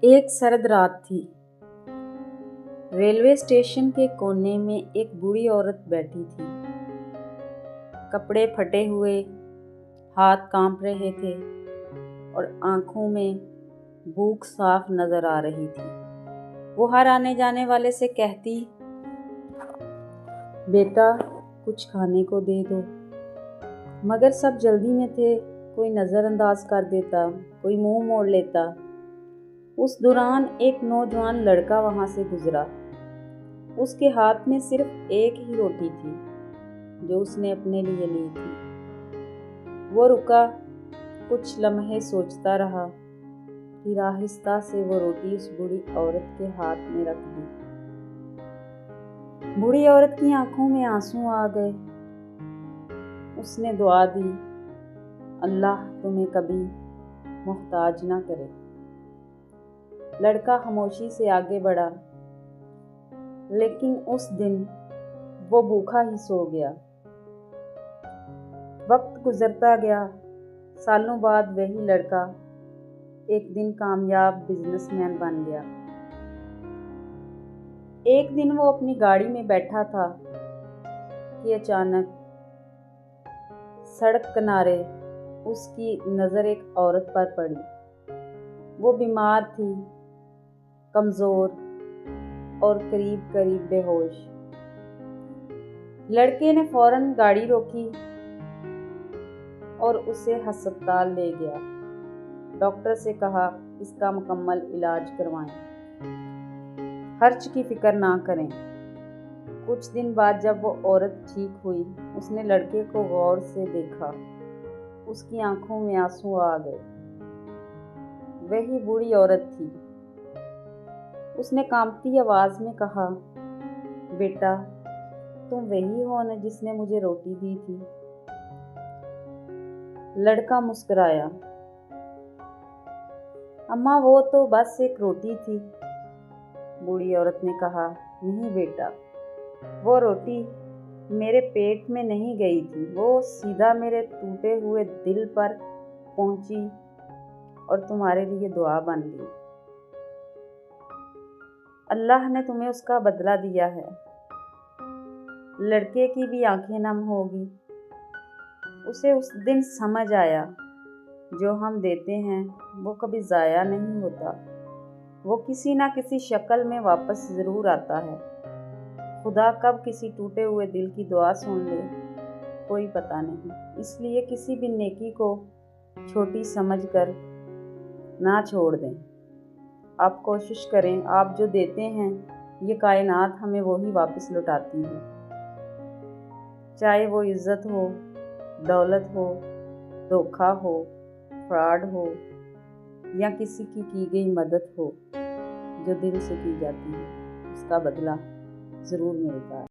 ایک سرد رات تھی۔ ریلوے اسٹیشن کے کونے میں ایک بوڑھی عورت بیٹھی تھی۔ کپڑے پھٹے ہوئے، ہاتھ کانپ رہے تھے اور آنکھوں میں بھوک صاف نظر آ رہی تھی۔ وہ ہر آنے جانے والے سے کہتی، بیٹا کچھ کھانے کو دے دو، مگر سب جلدی میں تھے، کوئی نظر انداز کر دیتا، کوئی منہ موڑ لیتا۔ اس دوران ایک نوجوان لڑکا وہاں سے گزرا۔ اس کے ہاتھ میں صرف ایک ہی روٹی تھی جو اس نے اپنے لیے لی تھی۔ وہ رکا، کچھ لمحے سوچتا رہا، پھر آہستہ سے وہ روٹی اس بوڑھی عورت کے ہاتھ میں رکھ دی۔ بوڑھی عورت کی آنکھوں میں آنسو آ گئے۔ اس نے دعا دی، اللہ تمہیں کبھی محتاج نہ کرے۔ لڑکا خاموشی سے آگے بڑھا، لیکن اس دن وہ بھوکا ہی سو گیا۔ وقت گزرتا گیا، سالوں بعد وہی لڑکا ایک دن کامیاب بزنس مین بن گیا۔ ایک دن وہ اپنی گاڑی میں بیٹھا تھا کہ اچانک سڑک کنارے اس کی نظر ایک عورت پر پڑی۔ وہ بیمار تھی، کمزور اور قریب بے ہوش۔ لڑکے نے فوراً گاڑی روکی اور اسے ہسپتال لے گیا۔ ڈاکٹر سے کہا، اس کا مکمل علاج کروائیں، خرچ کی فکر نہ کریں۔ کچھ دن بعد جب وہ عورت ٹھیک ہوئی، اس نے لڑکے کو غور سے دیکھا۔ اس کی آنکھوں میں آنسو آ گئے۔ وہی بوڑھی عورت تھی۔ اس نے کانپتی آواز میں کہا، بیٹا تم وہی ہو نا جس نے مجھے روٹی دی تھی؟ لڑکا مسکرایا، اماں وہ تو بس ایک روٹی تھی۔ بوڑھی عورت نے کہا، نہیں بیٹا، وہ روٹی میرے پیٹ میں نہیں گئی تھی، وہ سیدھا میرے ٹوٹے ہوئے دل پر پہنچی اور تمہارے لیے دعا بن گئی۔ اللہ نے تمہیں اس کا بدلہ دیا ہے۔ لڑکے کی بھی آنکھیں نم ہو گئی۔ اسے اس دن سمجھ آیا، جو ہم دیتے ہیں وہ کبھی ضائع نہیں ہوتا، وہ کسی نہ کسی شکل میں واپس ضرور آتا ہے۔ خدا کب کسی ٹوٹے ہوئے دل کی دعا سن لے، کوئی پتہ نہیں۔ اس لیے کسی بھی نیکی کو چھوٹی سمجھ کر نہ چھوڑ دیں۔ آپ کوشش کریں، آپ جو دیتے ہیں یہ کائنات ہمیں وہی واپس لوٹاتی ہے، چاہے وہ عزت ہو، دولت ہو، دھوکہ ہو، فراڈ ہو یا کسی کی گئی مدد ہو۔ جو دل سے کی جاتی ہے اس کا بدلہ ضرور ملتا ہے۔